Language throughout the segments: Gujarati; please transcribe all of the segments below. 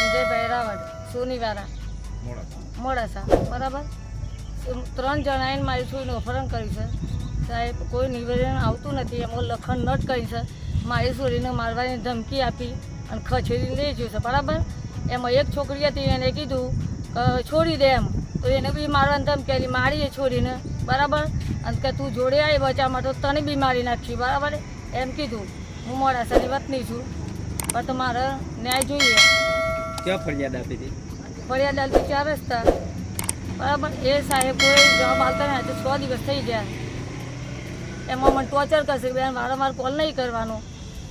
સંજયભાઈ રાવળ સોનીવાળા મોડાસા બરાબર 3 જણાએ મારી છોરીનું અપહરણ કર્યું છે સાહેબ. કોઈ નિવેદન આવતું નથી. એમાં લખણ નટ કરી છે. મારી છોરીને મારવાની ધમકી આપી અને ખસેડી લઈ ગયું છે બરાબર. એમાં એક છોકરી હતી એને કીધું છોડી દે એમ, તો એને બી મારવાની ધમકી મારી છોરીને બરાબર. અને કે તું જોડે આવી બચા માટે તને બી મારી નાખી બરાબર એમ કીધું. હું મોડાસાની વતની છું પણ તો મારે ન્યાય જોઈએ. ક્યાં ફરિયાદ આપી હતી? ફરિયાદ આપી 4 રસ્તા બરાબર. એ સાહેબ કોઈ જવાબ આવતા ને આજે 6 દિવસ થઈ ગયા. એમાં મને ટોર્ચર કરશે બેન, વારંવાર કોલ નહીં કરવાનો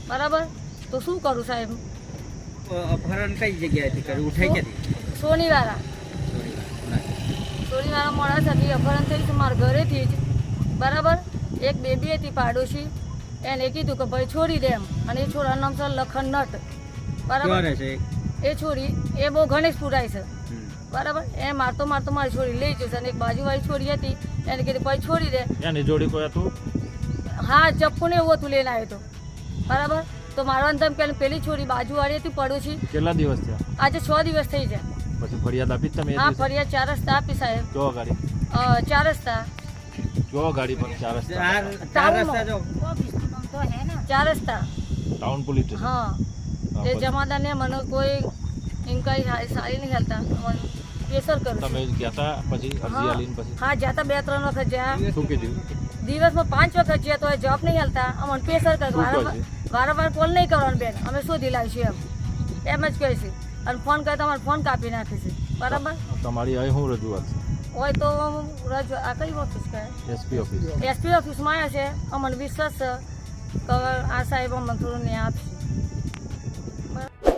બરાબર. તો શું કરું સાહેબ? અપહરણ કઈ જગ્યાએથી કર્યું? ઉઠાઈ ક્યાંથી? સોનીવાળા મોડાસાથી અપહરણ થયું છે મારા ઘરેથી જ બરાબર. એક બેબી હતી પાડોશી, એને કીધું કે ભાઈ છોડી દે એમ. અને એ છોરાનું નામ છે લખન નટ બરાબર. એ છોરી એ બહુ ગણેશપુરાય છે બરાબર. એ મારતો મારી છોરી લઈ જશે. અને એક બાજુવાળી છોરી હતી એને કીધું ભાઈ છોડી દે. એની જોડી કોઈ હતું? હા, ચપ્પુ ને એવું હતું લઈને આવ્યો હતો બરાબર. તો મારવાનું ધમકી પેલી છોરી બાજુવાળી હતી પડોશી. કેટલા દિવસ થયા? આજે 6 દિવસ થઈ જાય. પછી ફરિયાદ આપી તમે? હા, ફરિયાદ 4 રસ્તા આપી સાહેબ. કયો ગાડી? 4 રસ્તા. કયો ગાડી પણ 4 રસ્તા? 4 રસ્તા ટાઉન પોલીસ સ્ટેશન. હા, એ જમાદારને મને કોઈ ઇન્કવાયરી સારી નહીં હાલતા પ્રેશર કરું. તમે ગયા હતા પછી અરજી આલીને પછી? હા, જ્યાં 2-3 વખત જ્યાં. શું કીધું? દિવસમાં 5 વખત જ્યાં તો જવાબ નહીં હાલતા. અમને પ્રેશર કરે. વારંવાર કોલ નહીં કરવાનો બેન, અમે શોધી લાવીશું એમ જ કહે છે. અને ફોન કરે તો અમારે ફોન કાપી નાખે છે બરાબર. તમારી અહીં શું રજૂઆત છે? હોય તો આ કઈ ઓફિસ કહે? SP office. એસપી ઓફિસમાં આવ્યા છે. અમને વિશ્વાસ છે કે આ સાહેબ અમને થોડું ન્યાય આપશે બરાબર.